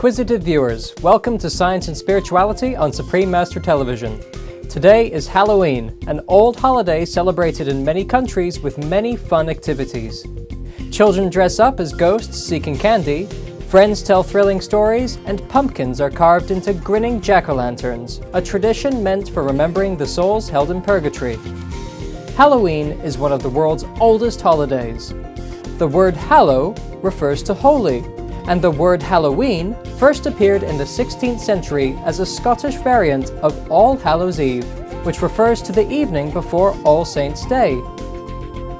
Inquisitive viewers, welcome to Science and Spirituality on Supreme Master Television. Today is Halloween, an old holiday celebrated in many countries with many fun activities. Children dress up as ghosts seeking candy, friends tell thrilling stories, and pumpkins are carved into grinning jack-o'-lanterns, a tradition meant for remembering the souls held in purgatory. Halloween is one of the world's oldest holidays. The word hallow refers to holy, and the word Halloween first appeared in the 16th century as a Scottish variant of All Hallows Eve, which refers to the evening before All Saints' Day.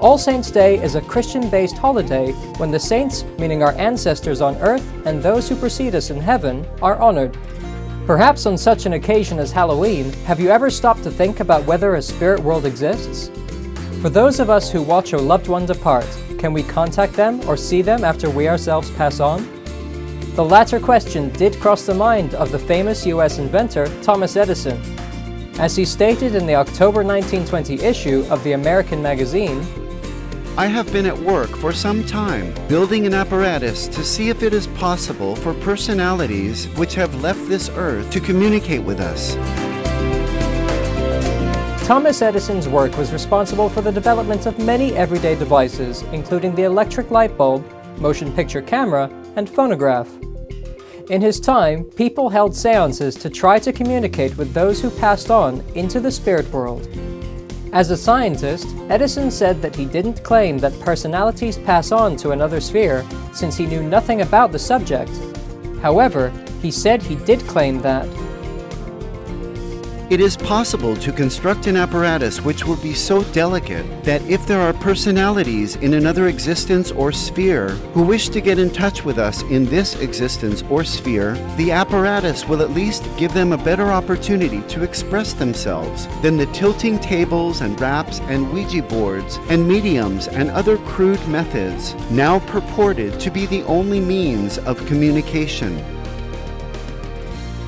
All Saints' Day is a Christian-based holiday when the saints, meaning our ancestors on earth and those who precede us in heaven, are honored. Perhaps on such an occasion as Halloween, have you ever stopped to think about whether a spirit world exists? For those of us who watch our loved ones depart, can we contact them or see them after we ourselves pass on? The latter question did cross the mind of the famous US inventor Thomas Edison. As he stated in the October 1920 issue of the American magazine, I have been at work for some time, building an apparatus to see if it is possible for personalities which have left this earth to communicate with us. Thomas Edison's work was responsible for the development of many everyday devices, including the electric light bulb, motion picture camera, and phonograph. In his time, people held seances to try to communicate with those who passed on into the spirit world. As a scientist, Edison said that he didn't claim that personalities pass on to another sphere since he knew nothing about the subject. However, he said he did claim that it is possible to construct an apparatus which will be so delicate that if there are personalities in another existence or sphere who wish to get in touch with us in this existence or sphere, the apparatus will at least give them a better opportunity to express themselves than the tilting tables and wraps and Ouija boards and mediums and other crude methods now purported to be the only means of communication.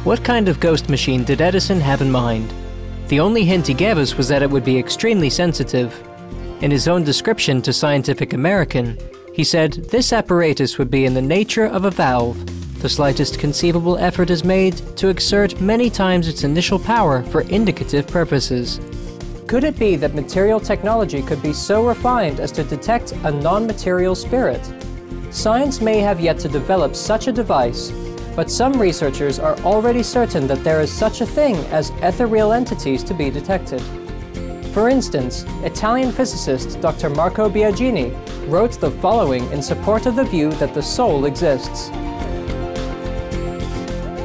What kind of ghost machine did Edison have in mind? The only hint he gave us was that it would be extremely sensitive. In his own description to Scientific American, he said this apparatus would be in the nature of a valve. The slightest conceivable effort is made to exert many times its initial power for indicative purposes. Could it be that material technology could be so refined as to detect a non-material spirit? Science may have yet to develop such a device, but some researchers are already certain that there is such a thing as ethereal entities to be detected. For instance, Italian physicist Dr. Marco Biagini wrote the following in support of the view that the soul exists.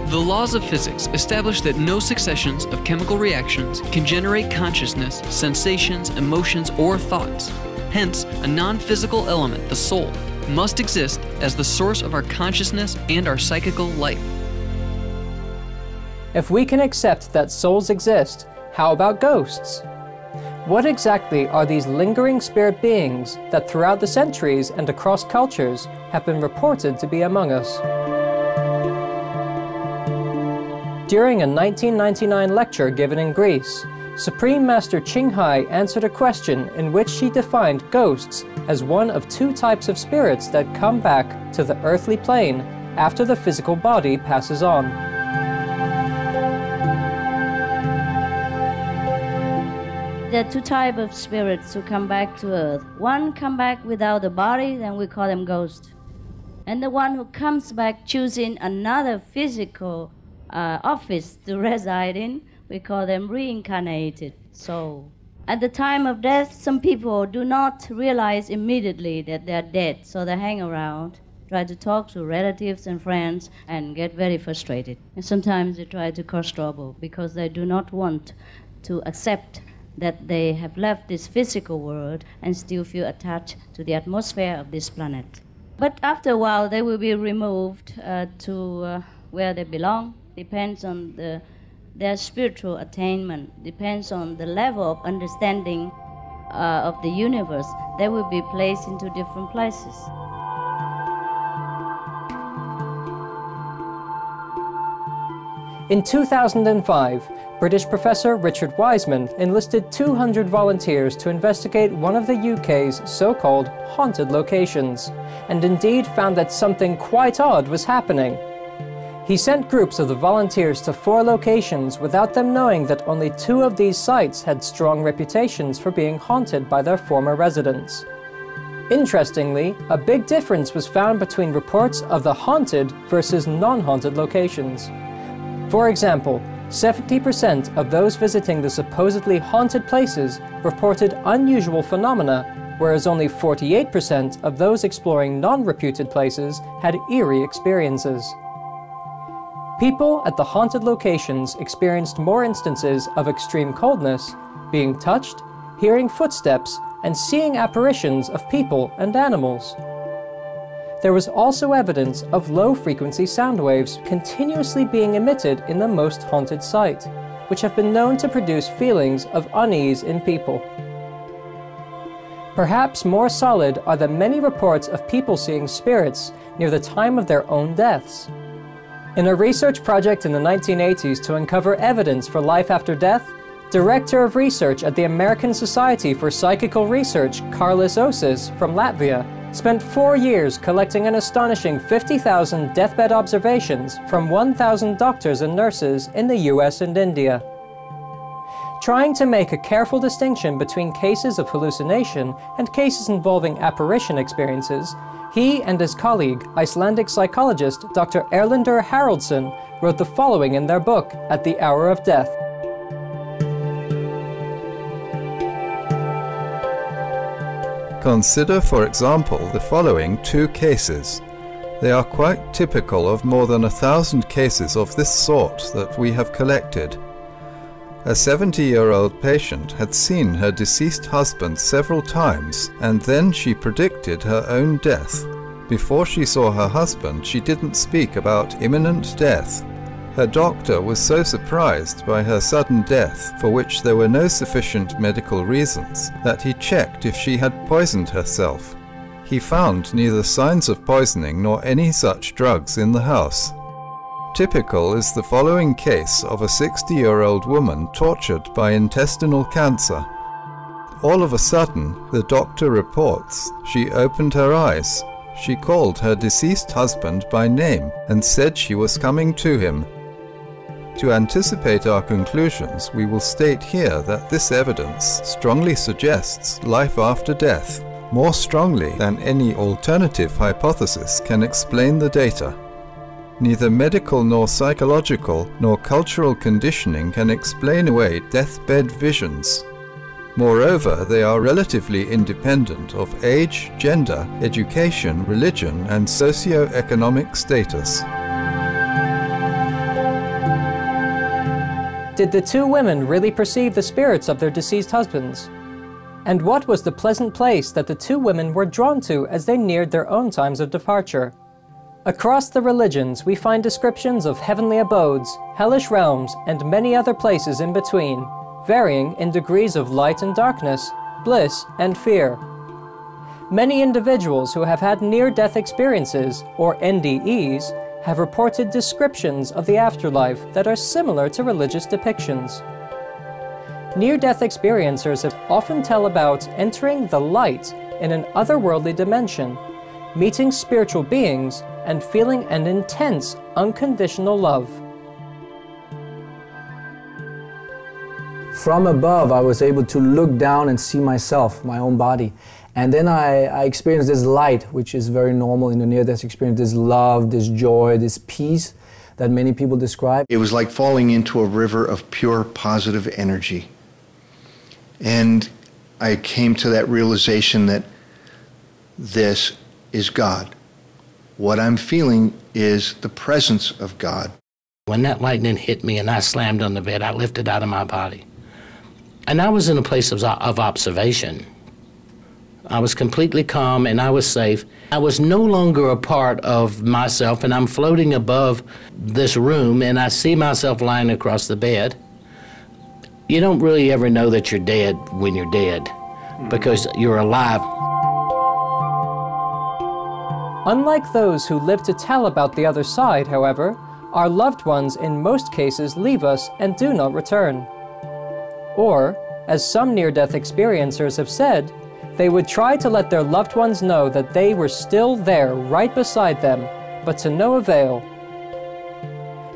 The laws of physics establish that no successions of chemical reactions can generate consciousness, sensations, emotions, or thoughts. Hence, a non-physical element, the soul, must exist as the source of our consciousness and our psychical life. If we can accept that souls exist, how about ghosts? What exactly are these lingering spirit beings that throughout the centuries and across cultures have been reported to be among us? During a 1999 lecture given in Greece, Supreme Master Ching Hai answered a question in which she defined ghosts as one of two types of spirits that come back to the earthly plane after the physical body passes on. There are two types of spirits who come back to earth. One come back without a body, then we call them ghosts. And the one who comes back choosing another physical office to reside in, we call them reincarnated soul. At the time of death, some people do not realize immediately that they're dead, so they hang around, try to talk to relatives and friends, and get very frustrated. And sometimes they try to cause trouble because they do not want to accept that they have left this physical world and still feel attached to the atmosphere of this planet. But after a while, they will be removed to where they belong. Depends on their spiritual attainment, depends on the level of understanding of the universe. They will be placed into different places. In 2005, British professor Richard Wiseman enlisted 200 volunteers to investigate one of the UK's so-called haunted locations, and indeed found that something quite odd was happening. He sent groups of the volunteers to 4 locations without them knowing that only 2 of these sites had strong reputations for being haunted by their former residents. Interestingly, a big difference was found between reports of the haunted versus non-haunted locations. For example, 70% of those visiting the supposedly haunted places reported unusual phenomena, whereas only 48% of those exploring non-reputed places had eerie experiences. People at the haunted locations experienced more instances of extreme coldness, being touched, hearing footsteps, and seeing apparitions of people and animals. There was also evidence of low-frequency sound waves continuously being emitted in the most haunted site, which have been known to produce feelings of unease in people. Perhaps more solid are the many reports of people seeing spirits near the time of their own deaths. In a research project in the 1980s to uncover evidence for life after death, Director of Research at the American Society for Psychical Research, Carlis Osis from Latvia, spent 4 years collecting an astonishing 50,000 deathbed observations from 1,000 doctors and nurses in the US and India. Trying to make a careful distinction between cases of hallucination and cases involving apparition experiences, he and his colleague, Icelandic psychologist Dr. Erlendur Haraldsson, wrote the following in their book, At the Hour of Death. Consider, for example, the following 2 cases. They are quite typical of more than 1,000 cases of this sort that we have collected. A 70-year-old patient had seen her deceased husband several times, and then she predicted her own death. Before she saw her husband, she didn't speak about imminent death. Her doctor was so surprised by her sudden death, for which there were no sufficient medical reasons, that he checked if she had poisoned herself. He found neither signs of poisoning nor any such drugs in the house. Typical is the following case of a 60-year-old woman tortured by intestinal cancer. All of a sudden, the doctor reports, she opened her eyes. She called her deceased husband by name and said she was coming to him. To anticipate our conclusions, we will state here that this evidence strongly suggests life after death, more strongly than any alternative hypothesis can explain the data. Neither medical nor psychological nor cultural conditioning can explain away deathbed visions. Moreover, they are relatively independent of age, gender, education, religion, and socio-economic status. Did the 2 women really perceive the spirits of their deceased husbands? And what was the pleasant place that the 2 women were drawn to as they neared their own times of departure? Across the religions, we find descriptions of heavenly abodes, hellish realms, and many other places in between, varying in degrees of light and darkness, bliss and fear. Many individuals who have had near-death experiences, or NDEs, have reported descriptions of the afterlife that are similar to religious depictions. Near-death experiencers have often tell about entering the light in an otherworldly dimension, meeting spiritual beings, and feeling an intense, unconditional love. From above, I was able to look down and see myself, my own body. And then I experienced this light, which is very normal in a near-death experience, this love, this joy, this peace that many people describe. It was like falling into a river of pure positive energy. And I came to that realization that this is God. What I'm feeling is the presence of God. When that lightning hit me and I slammed on the bed, I lifted out of my body. And I was in a place of observation. I was completely calm and I was safe. I was no longer a part of myself, and I'm floating above this room and I see myself lying across the bed. You don't really ever know that you're dead when you're dead, because you're alive. Unlike those who live to tell about the other side, however, our loved ones in most cases leave us and do not return. Or, as some near-death experiencers have said, they would try to let their loved ones know that they were still there right beside them, but to no avail.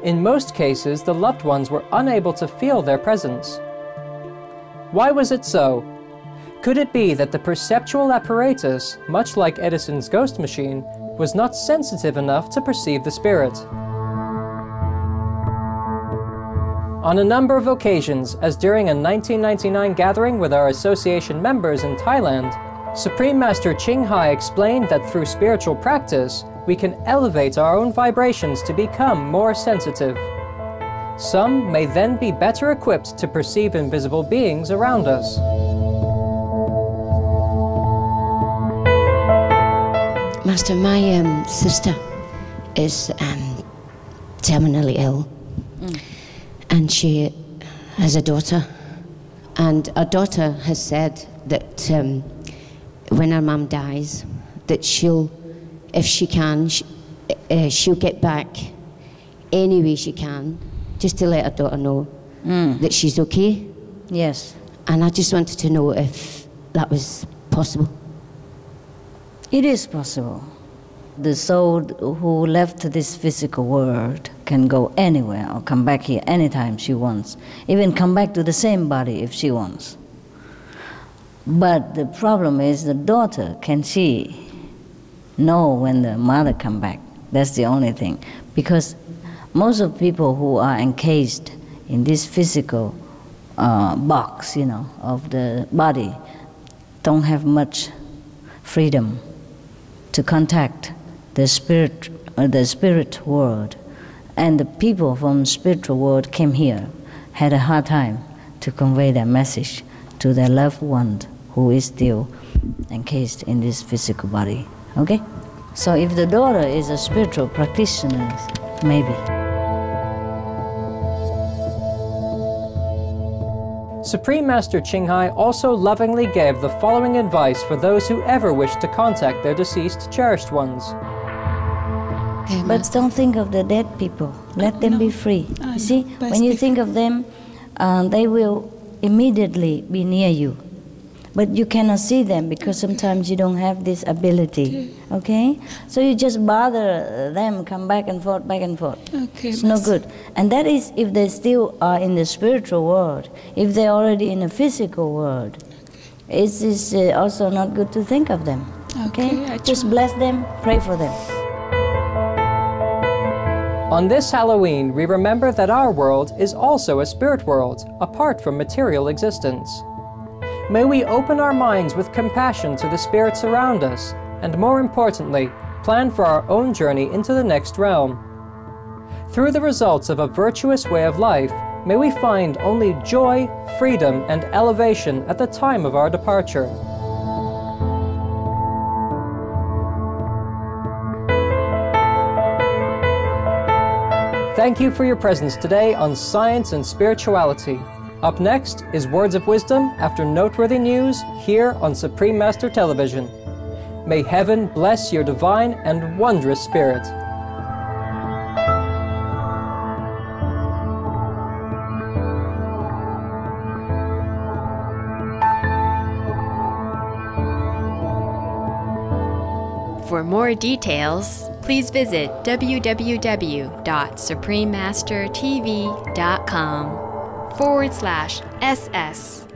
In most cases, the loved ones were unable to feel their presence. Why was it so? Could it be that the perceptual apparatus, much like Edison's ghost machine, was not sensitive enough to perceive the spirit? On a number of occasions, as during a 1999 gathering with our association members in Thailand, Supreme Master Ching Hai explained that through spiritual practice, we can elevate our own vibrations to become more sensitive. Some may then be better equipped to perceive invisible beings around us. Master, my sister is terminally ill, and she has a daughter, and our daughter has said that when her mum dies, that she'll, if she can, she'll get back any way she can, just to let her daughter know that she's okay. Yes. And I just wanted to know if that was possible. It is possible. The soul who left this physical world can go anywhere or come back here anytime she wants, even come back to the same body if she wants. But the problem is the daughter, can she know when the mother come back? That's the only thing. Because most of people who are encased in this physical box, you know, of the body, don't have much freedom to contact the spirit world. And the people from spiritual world came here, had a hard time to convey their message to their loved one who is still encased in this physical body. Okay? So if the daughter is a spiritual practitioner, maybe. Supreme Master Ching Hai also lovingly gave the following advice for those who ever wish to contact their deceased cherished ones. But don't think of the dead people. Let them be free. You see, when you think of them, they will immediately be near you. But you cannot see them because sometimes you don't have this ability. Okay? So you just bother them, come back and forth, back and forth. Okay, it's no good. And that is if they still are in the spiritual world. If they're already in the physical world, it is also not good to think of them. Okay? Just bless them, pray for them. On this Halloween, we remember that our world is also a spirit world, apart from material existence. May we open our minds with compassion to the spirits around us, and more importantly, plan for our own journey into the next realm. Through the results of a virtuous way of life, may we find only joy, freedom, and elevation at the time of our departure. Thank you for your presence today on Science and Spirituality. Up next is Words of Wisdom after noteworthy news here on Supreme Master Television. May heaven bless your divine and wondrous spirit. For more details, please visit www.suprememastertv.com/SS.